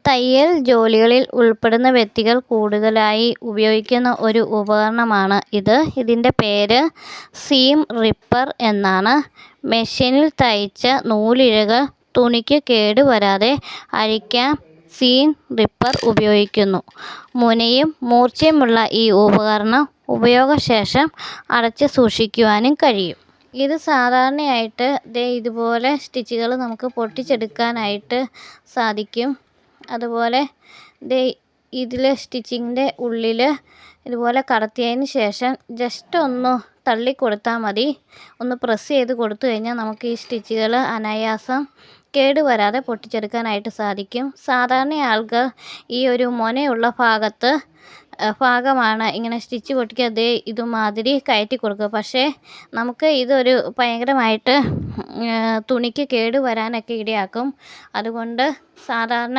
തയ്യൽ ജോലികളിൽ ഉൾപ്പെടുന്ന വ്യക്തികൾ കൂടുതലായി ഉപയോഗിക്കുന്ന ഒരു ഉപകരണമാണ് ഇത്. ഇതിൻ്റെ പേര് സീം റിപ്പർ എന്നാണ്. മെഷീനിൽ തയ്ച്ച നൂലിഴകൾ തുണിക്ക് കേടുവരാതെ അഴിക്കാൻ സീം റിപ്പർ ഉപയോഗിക്കുന്നു. മുനയും മൂർച്ചയുമുള്ള ഈ ഉപകരണം ഉപയോഗശേഷം അടച്ച് സൂക്ഷിക്കുവാനും കഴിയും. ഇത് സാധാരണയായിട്ട് ഇതുപോലെ സ്റ്റിച്ചുകൾ നമുക്ക് പൊട്ടിച്ചെടുക്കാനായിട്ട് സാധിക്കും. അതുപോലെ ഇതിൽ സ്റ്റിച്ചിങ്ങിൻ്റെ ഉള്ളിൽ ഇതുപോലെ കടത്തിയതിന് ശേഷം ജസ്റ്റ് ഒന്ന് തള്ളി കൊടുത്താൽ മതി. ഒന്ന് പ്രസ് ചെയ്ത് കൊടുത്തു കഴിഞ്ഞാൽ നമുക്ക് ഈ സ്റ്റിച്ചുകൾ അനായാസം കേടുവരാതെ പൊട്ടിച്ചെടുക്കാനായിട്ട് സാധിക്കും. സാധാരണ ആൾക്ക് ഈ ഒരു മുനയുള്ള ഭാഗമാണ് ഇങ്ങനെ സ്റ്റിച്ച് പൊട്ടിക്കാതെ ഇതുമാതിരി കയറ്റി കൊടുക്കുക. പക്ഷേ നമുക്ക് ഇതൊരു ഭയങ്കരമായിട്ട് തുണിക്ക് കേടുവരാനൊക്കെ ഇടയാക്കും. അതുകൊണ്ട് സാധാരണ